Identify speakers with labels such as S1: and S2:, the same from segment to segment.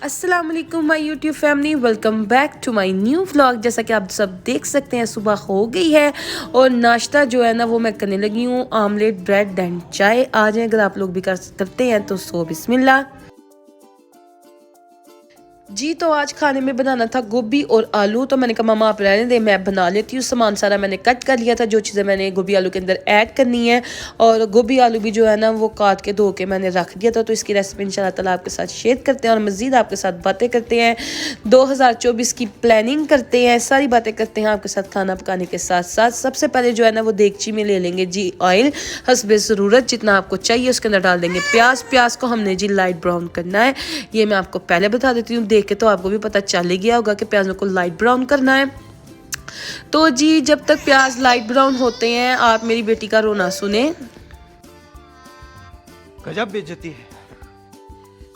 S1: अस्सलाम वालेकुम my YouTube family, welcome back to my new vlog. जैसा कि आप सब देख सकते हैं सुबह हो गई है और नाश्ता जो है ना वो मैं करने लगी हूँ, आमलेट ब्रेड एंड चाय। आ जाए, अगर आप लोग भी करते हैं तो सो बिस्मिल्लाह जी। तो आज खाने में बनाना था गोभी और आलू, तो मैंने कहा मामा आप रहने दें, मैं बना लेती हूँ। सामान सारा मैंने कट कर लिया था, जो चीज़ें मैंने गोभी आलू के अंदर ऐड करनी है, और गोभी आलू भी जो है ना वो काट के धो के मैंने रख दिया था। तो इसकी रेसिपी इंशाल्लाह ताला आपके साथ शेयर करते हैं और मज़ीद आपके साथ बातें करते हैं, 2024 की प्लानिंग करते हैं, सारी बातें करते हैं आपके साथ खाना पकाने के साथ साथ। सबसे पहले जो है ना वो देगची में ले लेंगे जी ऑयल, हस्बे ज़रूरत जितना आपको चाहिए। उसके अंदर डाल देंगे प्याज को हमने जी लाइट ब्राउन करना है, ये मैं आपको पहले बता देती हूँ। देख के तो आपको भी पता चल ही गया होगा कि प्याज़ों को लाइट ब्राउन करना है। तो जी जब तक प्याज लाइट ब्राउन होते हैं आप मेरी बेटी का रोना सुने।
S2: गजब बेइज्जती है।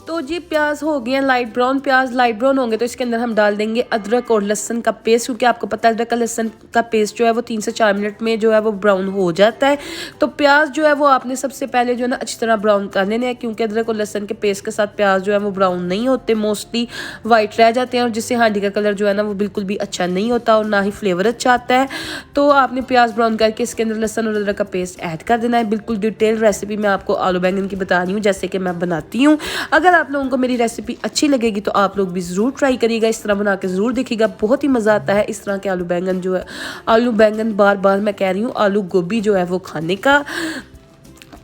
S1: तो जी प्याज हो गए हैं लाइट ब्राउन, प्याज लाइट ब्राउन होंगे तो इसके अंदर हम डाल देंगे अदरक और लहसन का पेस्ट, क्योंकि आपको पता है अदरक का लहसन का पेस्ट जो है वो 3 से 4 मिनट में जो है वो ब्राउन हो जाता है। तो प्याज जो है वो आपने सबसे पहले जो है ना अच्छी तरह ब्राउन कर लेने हैं, क्योंकि अदरक और लहसन के पेस्ट के साथ प्याज जो है वो ब्राउन नहीं होते, मोस्टली वाइट रह जाते हैं, और जिससे हांडी का कलर जो है ना वो बिल्कुल भी अच्छा नहीं होता और ना ही फ्लेवर अच्छा आता है। तो आपने प्याज ब्राउन करके इसके अंदर लहसन और अदरक का पेस्ट ऐड कर देना है। बिल्कुल डिटेल रेसिपी मैं आपको आलू बैंगन की बता रही हूँ जैसे कि मैं बनाती हूँ। अगर आप लोगों को मेरी रेसिपी अच्छी लगेगी तो आप लोग भी ज़रूर ट्राई करिएगा, इस तरह बना के ज़रूर देखिएगा, बहुत ही मज़ा आता है इस तरह के आलू बैंगन जो है, आलू बैंगन बार बार मैं कह रही हूँ आलू गोभी जो है वो खाने का।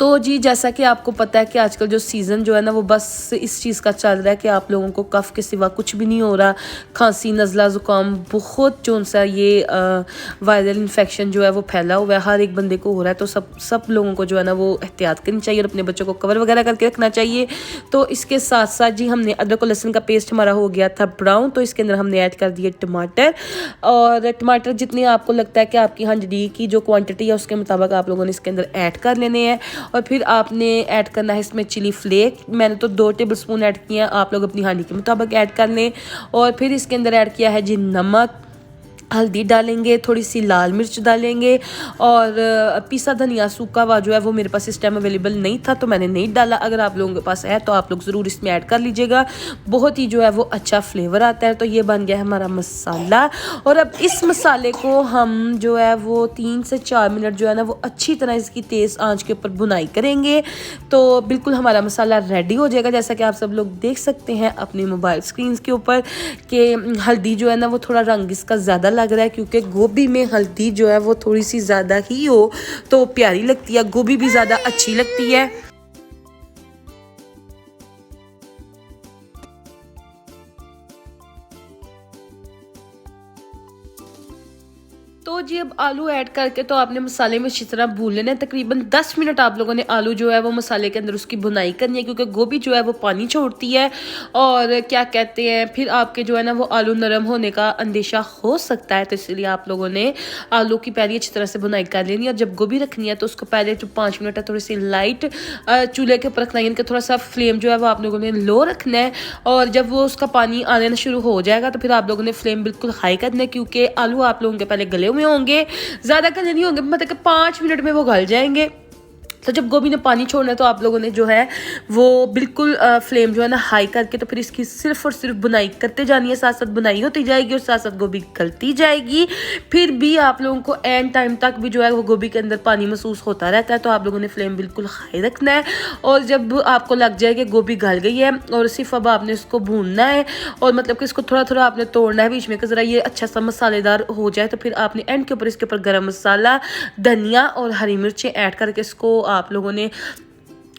S1: तो जी जैसा कि आपको पता है कि आजकल जो सीज़न जो है ना वो बस इस चीज़ का चल रहा है कि आप लोगों को कफ़ के सिवा कुछ भी नहीं हो रहा, खांसी नज़ला ज़ुकाम बहुत जो सा ये वायरल इन्फेक्शन जो है वो फैला हुआ है, हर एक बंदे को हो रहा है। तो सब लोगों को जो है ना वो एहतियात करनी चाहिए और अपने बच्चों को कवर वगैरह करके रखना चाहिए। तो इसके साथ साथ जी हमने अदरक और लहसुन का पेस्ट हमारा हो गया था ब्राउन, तो इसके अंदर हमने ऐड कर दिए टमाटर, और टमाटर जितने आपको लगता है कि आपकी हांडी की जो क्वांटिटी है उसके मुताबिक आप लोगों ने इसके अंदर ऐड कर लेने हैं। और फिर आपने ऐड करना है इसमें चिली फ्लेक, मैंने तो 2 टेबलस्पून ऐड किए हैं, आप लोग अपनी हांडी के मुताबिक ऐड कर लें। और फिर इसके अंदर ऐड किया है जी नमक, हल्दी डालेंगे, थोड़ी सी लाल मिर्च डालेंगे, और पीसा धनिया सूखा हुआ जो है वो मेरे पास इस टाइम अवेलेबल नहीं था तो मैंने नहीं डाला। अगर आप लोगों के पास है तो आप लोग ज़रूर इसमें ऐड कर लीजिएगा, बहुत ही जो है वो अच्छा फ्लेवर आता है। तो ये बन गया है हमारा मसाला, और अब इस मसाले को हम जो है वो 3 से 4 मिनट जो है ना वो अच्छी तरह इसकी तेज़ आंच के ऊपर भुनाई करेंगे। तो बिल्कुल हमारा मसाला रेडी हो जाएगा, जैसा कि आप सब लोग देख सकते हैं अपने मोबाइल स्क्रीन के ऊपर कि हल्दी जो है ना वो थोड़ा रंग इसका ज़्यादा लग रहा है, क्योंकि गोभी में हल्दी जो है वो थोड़ी सी ज़्यादा ही हो तो प्यारी लगती है, गोभी भी ज़्यादा अच्छी लगती है। तो जी अब आलू ऐड करके तो आपने मसाले में अच्छी तरह भून लेना है, तकरीबन 10 मिनट आप लोगों ने आलू जो है वो मसाले के अंदर उसकी भुनाई करनी है, क्योंकि गोभी जो है वो पानी छोड़ती है और क्या कहते हैं फिर आपके जो है ना वो आलू नरम होने का अंदेशा हो सकता है। तो इसलिए आप लोगों ने आलू की पहले अच्छी तरह से भुनाई कर लेनी है, और जब गोभी रखनी है तो उसको पहले जो 5 मिनट है थोड़ी सी लाइट चूल्हे के ऊपर रखना है, इनका थोड़ा सा फ्लेम जो है वो आप लोगों ने लो रखना है, और जब वो उसका पानी आने शुरू हो जाएगा तो फिर आप लोगों ने फ्लेम बिल्कुल हाई करना है, क्योंकि आलू आप लोगों के पहले गले हुए होंगे, ज़्यादा गले नहीं होंगे, मतलब कि 5 मिनट में वो गल जाएंगे। तो जब गोभी ने पानी छोड़ना है तो आप लोगों ने जो है वो बिल्कुल फ्लेम जो है ना हाई करके तो फिर इसकी सिर्फ और सिर्फ बुनाई करते जानी है, साथ साथ बुनाई होती जाएगी और साथ साथ गोभी गलती जाएगी। फिर भी आप लोगों को एंड टाइम तक भी जो है वो गोभी के अंदर पानी महसूस होता रहता है, तो आप लोगों ने फ्लेम बिल्कुल हाई रखना है। और जब आपको लग जाए कि गोभी गल गई है और सिर्फ अब आपने इसको भूनना है, और मतलब कि इसको थोड़ा थोड़ा आपने तोड़ना है बीच में कि ज़रा ये अच्छा सा मसालेदार हो जाए, तो फिर आपने एंड के ऊपर इसके ऊपर गरम मसाला, धनिया और हरी मिर्चें ऐड करके इसको आप लोगों ने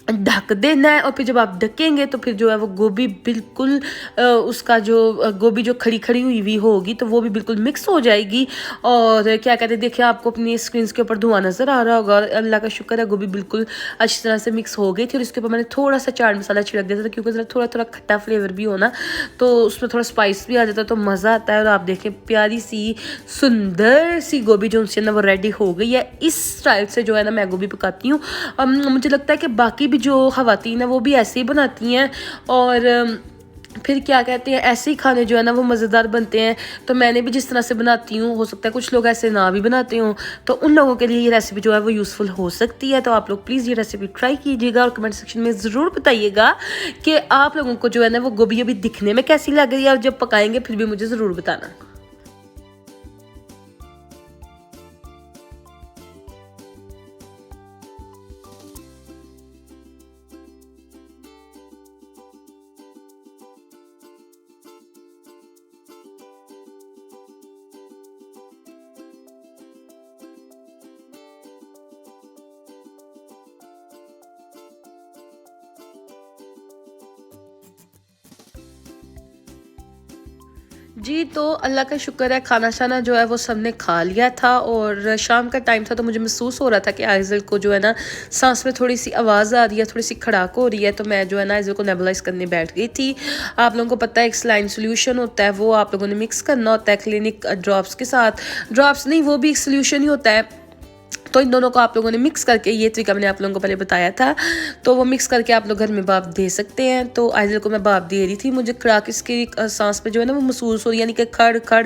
S1: ढक देना है। और फिर जब आप ढकेंगे तो फिर जो है वो गोभी बिल्कुल उसका जो गोभी जो खड़ी खड़ी हुई होगी तो वो भी बिल्कुल मिक्स हो जाएगी। और क्या कहते हैं देखिए आपको अपनी स्क्रीन के ऊपर धुआं नज़र आ रहा होगा, और अल्लाह का शुक्र है गोभी बिल्कुल अच्छी तरह से मिक्स हो गई थी। और इसके ऊपर मैंने थोड़ा सा चाट मसाला छिड़क दिया था, क्योंकि ज़रा थोड़ा थोड़ा खट्टा फ्लेवर भी हो ना तो उसमें थोड़ा स्पाइस भी आ जाता है तो मज़ा आता है। और आप देखें प्यारी सी सुंदर सी गोभी जो उनसे ना वो रेडी हो गई है। इस स्टाइल से जो है ना मैं गोभी पकाती हूँ। मुझे लगता है कि बाकी जो ख़वातीन है वो भी ऐसे ही बनाती हैं, और फिर क्या कहते हैं, ऐसे ही खाने जो है ना वो मज़ेदार बनते हैं। तो मैंने भी जिस तरह से बनाती हूँ, हो सकता है कुछ लोग ऐसे ना भी बनाते हों, तो उन लोगों के लिए ये रेसिपी जो है वो यूज़फुल हो सकती है। तो आप लोग प्लीज़ ये रेसिपी ट्राई कीजिएगा और कमेंट सेक्शन में ज़रूर बताइएगा कि आप लोगों को जो है ना वो गोभी अभी दिखने में कैसी लग रही है, और जब पकाएंगे फिर भी मुझे ज़रूर बताना। जी, तो अल्लाह का शुक्र है, खाना शाना जो है वो सबने खा लिया था और शाम का टाइम था। तो मुझे महसूस हो रहा था कि आइज़ल को जो है ना सांस में थोड़ी सी आवाज़ आ रही है, थोड़ी सी खड़ाक हो रही है। तो मैं जो है ना आइज़ल को नेबुलाइज करने बैठ गई थी। आप लोगों को पता है एक सलाइन सोल्यूशन होता है, वो आप लोगों ने मिक्स करना होता है क्लिनिक ड्रॉप्स के साथ। ड्रॉप्स नहीं, वो भी एक सोल्यूशन ही होता है। तो इन दोनों को आप लोगों ने मिक्स करके, ये तरीका मैंने आप लोगों को पहले बताया था, तो वो मिक्स करके आप लोग घर में भाप दे सकते हैं। तो आइज़ल को मैं भाप दे रही थी। मुझे खड़ाक इसकी सांस पे जो है ना वो महसूस हो रही है, यानी कि खड़ खड़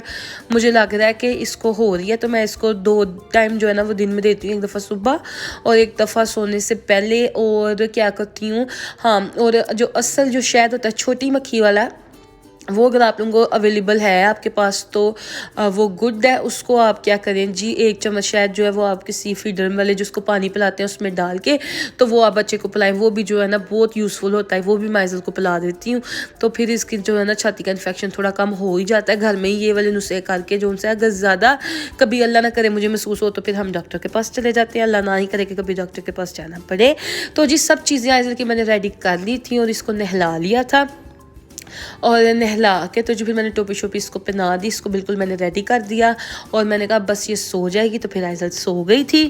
S1: मुझे लग रहा है कि इसको हो रही है। तो मैं इसको 2 टाइम जो है ना वो दिन में देती हूँ, एक दफ़ा सुबह और एक दफ़ा सोने से पहले। और क्या करती हूँ, हाँ, और जो असल जो शहद होता है छोटी मक्खी वाला, वो अगर आप लोगों को अवेलेबल है आपके पास तो वो गुड है। उसको आप क्या करें जी, 1 चम्मच शहद जो है वो आप किसी फीडर वाले जिसको पानी पिलाते हैं उसमें डाल के, तो वो आप बच्चे को पिलाएं। वो भी जो है ना बहुत यूज़फुल होता है, वो भी मैं आइज़ल को पिला देती हूँ। तो फिर इसकी जो है ना छाती का इन्फेक्शन थोड़ा कम हो ही जाता है घर में ही, ये वाले नुस्खे करके जो उनसे। अगर ज़्यादा कभी अल्लाह ना करे मुझे महसूस हो तो फिर हम डॉक्टर के पास चले जाते हैं, अल्लाह ना ही करे कि कभी डॉक्टर के पास जाना पड़े। तो जी सब चीज़ें आइज़ल की मैंने रेडी कर ली थी और इसको नहला लिया था। और नहला के तो जो फिर मैंने टोपी शोपी इसको पहना दी, इसको बिल्कुल मैंने रेडी कर दिया। और मैंने कहा बस ये सो जाएगी। तो फिर आइज़ल सो गई थी।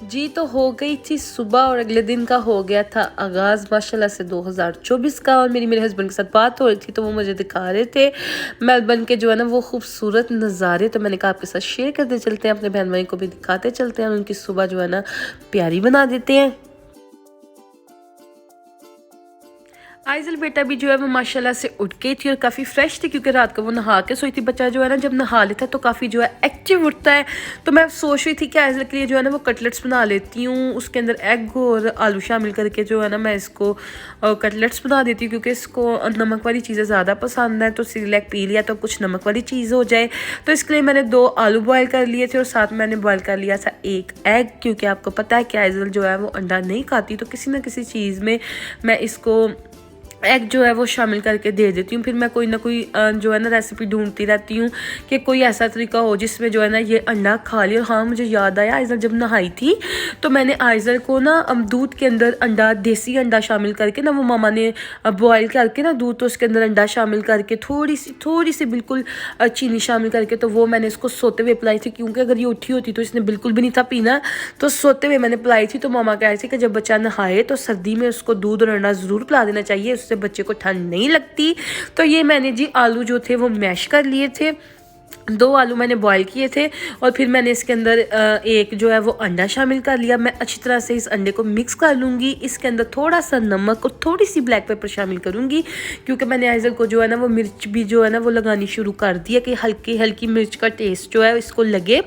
S1: जी, तो हो गई थी सुबह और अगले दिन का हो गया था आगाज़ माशाल्लाह से 2024 का। और मेरे हस्बैंड के साथ बात हो रही थी तो वो मुझे दिखा रहे थे मेलबर्न के जो है ना वो खूबसूरत नज़ारे। तो मैंने कहा आपके साथ शेयर करते चलते हैं, अपने बहन भाई को भी दिखाते चलते हैं, उनकी सुबह जो है ना प्यारी बना देते हैं। आइज़ल बेटा भी जो है वो माशाल्लाह से उठ गई थी और काफ़ी फ्रेश थी, क्योंकि रात को वो नहा के सोई थी। बच्चा जो है ना जब नहा लेता है तो काफ़ी जो है एक्टिव उठता है। तो मैं सोच रही थी कि आइज़ल के लिए जो है ना वो कटलेट्स बना लेती हूँ, उसके अंदर एग और आलू शामिल करके जो है ना मैं इसको कटलेट्स बना देती हूँ, क्योंकि इसको नमक वाली चीज़ें ज़्यादा पसंद है। तो सिरलैक पी लिया तो कुछ नमक वाली चीज़ हो जाए। तो इसके लिए मैंने 2 आलू बॉयल कर लिए थे और साथ मैंने बॉयल कर लिया था 1 एग, क्योंकि आपको पता है कि आइज़ल जो है वो अंडा नहीं खाती। तो किसी ना किसी चीज़ में मैं इसको एग जो है वो शामिल करके दे देती हूँ। फिर मैं कोई ना कोई जो है ना रेसिपी ढूंढती रहती हूँ कि कोई ऐसा तरीका हो जिसमें जो है ना ये अंडा खा लिया। हाँ, मुझे याद आया, आइज़ल जब नहाई थी तो मैंने आइज़ल को ना दूध के अंदर अंडा, देसी अंडा शामिल करके ना, वो मामा ने बॉयल करके ना दूध, तो उसके अंदर अंडा शामिल करके थोड़ी सी बिल्कुल चीनी शामिल करके, तो वो मैंने इसको सोते हुए पिलाई थी। क्योंकि अगर ये उठी होती तो इसने बिल्कुल भी नहीं था पीना, तो सोते हुए मैंने पिलाई थी। तो मामा कह रहे थे कि जब बच्चा नहाए तो सर्दी में उसको दूध और अंडा ज़रूर पिला देना चाहिए, उससे बच्चे को ठंड नहीं लगती। तो ये मैंने जी आलू जो थे वो मैश कर लिए थे, 2 आलू मैंने बॉयल किए थे। और फिर मैंने इसके अंदर एक जो है वो अंडा शामिल कर लिया। मैं अच्छी तरह से इस अंडे को मिक्स कर लूँगी। इसके अंदर थोड़ा सा नमक और थोड़ी सी ब्लैक पेपर शामिल करूँगी, क्योंकि मैंने आइज़ल को जो है ना वो मिर्च भी जो है ना वो लगानी शुरू कर दी है कि हल्की हल्की मिर्च का टेस्ट जो है इसको लगे।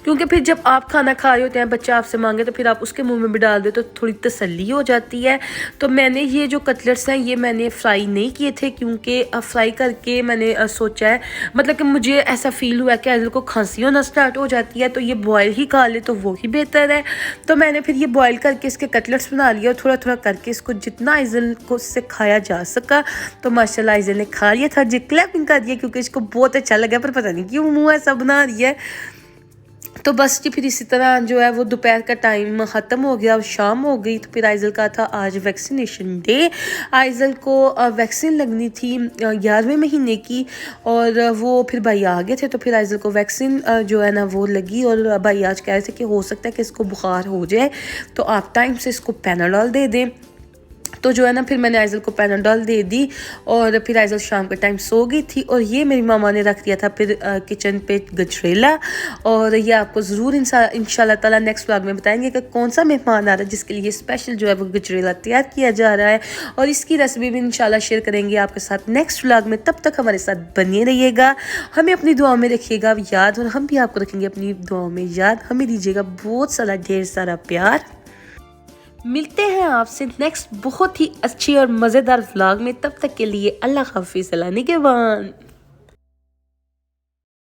S1: क्योंकि फिर जब आप खाना खा रहे होते हैं, बच्चा आपसे मांगे तो फिर आप उसके मुंह में भी डाल दे तो थोड़ी तसल्ली हो जाती है। तो मैंने ये जो कटलेट्स हैं ये मैंने फ्राई नहीं किए थे, क्योंकि फ्राई करके मैंने सोचा है, मतलब कि मुझे ऐसा फील हुआ कि आइज़ल को खांसी होना स्टार्ट हो जाती है, तो ये बॉयल ही खा ले तो वो ही बेहतर है। तो मैंने फिर ये बॉयल करके इसके कटलेट्स बना लिया और थोड़ा थोड़ा करके इसको जितना आइज़ल को उससे खाया जा सका। तो माशाल्लाह आइज़ल ने खा लिया था जी, क्लैपिंग कर दिया, क्योंकि इसको बहुत अच्छा लगा, पर पता नहीं क्यों मुँह ऐसा बना रही है। तो बस जी फिर इसी तरह जो है वो दोपहर का टाइम ख़त्म हो गया और शाम हो गई। तो फिर आइज़ल का था आज वैक्सीनेशन डे। आइज़ल को वैक्सीन लगनी थी 11वें महीने की, और वो फिर भाई आ गए थे। तो फिर आइज़ल को वैक्सीन जो है ना वो लगी, और भाई आज कह रहे थे कि हो सकता है कि इसको बुखार हो जाए, तो आप टाइम से इसको पैनाडोल दे दें। तो जो है ना फिर मैंने आइज़ल को पैनाडोल दे दी और फिर आइज़ल शाम के टाइम सो गई थी। और ये मेरी मामा ने रख दिया था फिर किचन पे गजरेला। और ये आपको ज़रूर इंशाल्लाह ताला नेक्स्ट व्लॉग में बताएंगे कि कौन सा मेहमान आ रहा है जिसके लिए स्पेशल जो है वो गजरेला तैयार किया जा रहा है। और इसकी रेसिपी भी इंशाल्लाह शेयर करेंगे आपके साथ नेक्स्ट व्लॉग में। तब तक हमारे साथ बने रहिएगा, हमें अपनी दुआओं में रखिएगा याद और हम भी आपको रखेंगे अपनी दुआओं में याद। हमें दीजिएगा बहुत सारा ढेर सारा प्यार। मिलते हैं आपसे नेक्स्ट बहुत ही अच्छी और मज़ेदार व्लॉग में। तब तक के लिए अल्लाह हाफिज़, अल्लाह निगहबान।